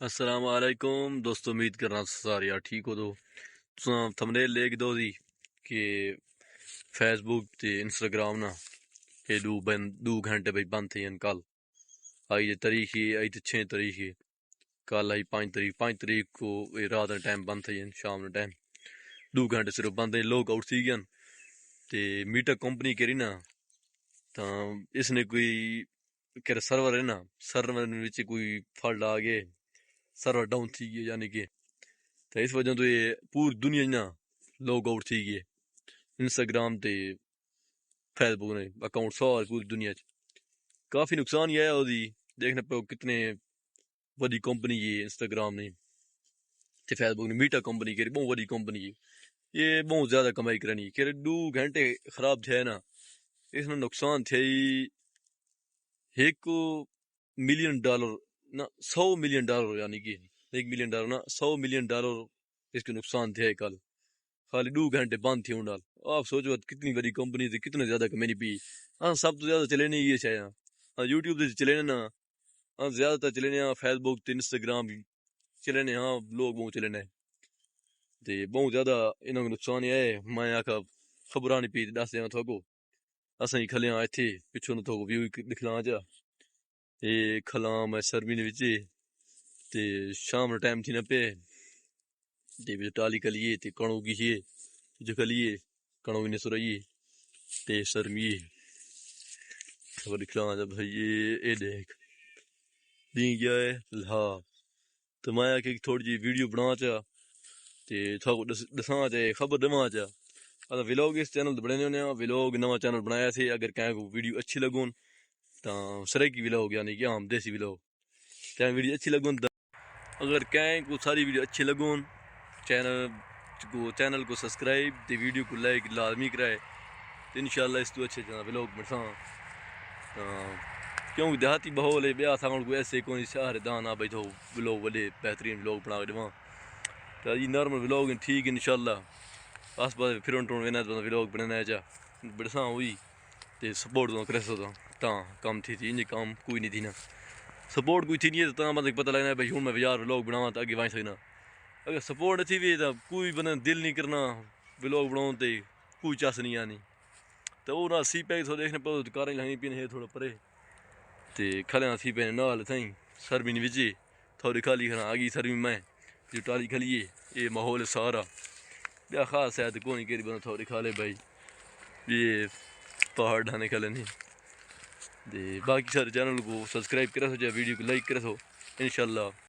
अस्सलाम वालेकुम दोस्तों, उम्मीद कर रहा हूँ सारे यार ठीक हो। तो थंबनेल लेके दो दी कि फेसबुक ते इंस्टाग्राम ना ये दो घंटे भाई बंद थे कल। आई तारीख ही आई तो 6 तारीख ही, कल आई 5 तारीख को ये रात का टाइम बंद थे, शाम का टाइम 2 घंटे सिर्फ बंद है। लोग आउट थी गए ते मीटा कंपनी करी ना, तो इसने कोई केरा सर्वर है ना, सर्वर में कोई फॉल्ट आ गए, सर्वर डाउन थी गए, यानी कि तो इस वजह तो ये पूरी दुनिया ना लोग आउट थी गए। इंस्टाग्राम ते फेसबुक ने अकाउंट सारे पूरी दुनिया च काफी नुकसान ये है ओदी। देखने पे कितने बड़ी कंपनी है इंस्टाग्राम ने ते फेसबुक ने, मीटा कंपनी के बहुत बड़ी कंपनी है, ये बहुत ज्यादा कमाई करनी के 2 घंटे खराब थे ना, इसमें नुकसान थे $1 मिलियन ना, $100 मिलियन, यानी कि $1 मिलियन ना, $100 मिलियन इसके नुकसान थे कल, खाली 2 घंटे बंद थे उन। आप सोचो कितनी बड़ी कंपनी थी, कितने ज्यादा कमाई पी। हाँ, सब तो ज्यादा चले नहीं ये शायद, हाँ यूट्यूब से चले ना, हाँ ज्यादातर चले ने, हाँ फेसबुक ते इंस्टाग्राम भी चले ने, हाँ लोग बहुत चले ने ते बहुत ज्यादा इन्होंने नुकसान है। मैं आखा खबर नहीं पी दस दें थोको, असा ही खलियां इत्थे पिछों थोको व्यू दिखला जा, ये खलाम है सर्वी ने विच ते शाम दा टाइम थी ना पे ते टाली कलिए ते कणो की है जो कलिए कणो ने सुराइए ते शर्मी खबर दिखला जा भाई, ये देख दी गया है ला। तो मैं आके थोड़ी जी वीडियो बना चा ते थोको दसा चा, खबर दवा चा। अगर व्लॉग इस चैनल पर बने होने, व्लॉग नवा चैनल बनाया थे, अगर कहीं को वीडियो अच्छी लगून तो सरेकी व्लॉग यानी कि आम देसी व्लॉग, क्या वीडियो अच्छी लगून तो अगर कहीं को सारी वीडियो अच्छी लगून चैनल को सब्सक्राइब ते वीडियो को लाइक लाजमी कराए, तो इंशाल्लाह इस तो अच्छे व्लॉग बना। क्योंकि देहाती माहौल है, ब्याह था को ऐसे कोई शहर दाना भाई तो व्लॉग बड़े बेहतरीन व्लॉग बना के देवा, तो ये नॉर्मल व्लॉग ठीक है इंशाल्लाह। आस पास फिर वेना व्लॉग बनाना जा बरसा हुई तो सपोर्ट तो करे सो ता कम थी इन काम कोई नहीं थी ना, सपोर्ट कोई थी नहीं तो मतलब पता लगना भाई हूँ मैं बाजार व्लॉग बनावा तो अगे वही सकना। अगर सपोर्ट नहीं थी भी तो कोई बंदा दिल नहीं करना व्लॉग बनाओ तो कोई चस नहीं आनी। तो वो ना सी पैक थोड़ा देखने पर कारें लानी पीने है थोड़ा परे ते खलियां सी पैने नाल थी सर्वी ने बिचे थोड़ी खाली खरा आ गई सर्वी में जो टाली खलिए ये माहौल सारा क्या खास है तो कौन केरी बना थोड़ी खा ले भाई, ये पहाड़ ढाने खा लेने दे। बाकी सारे चैनल को सब्सक्राइब करे सो, वीडियो को लाइक करे सो इंशाल्लाह।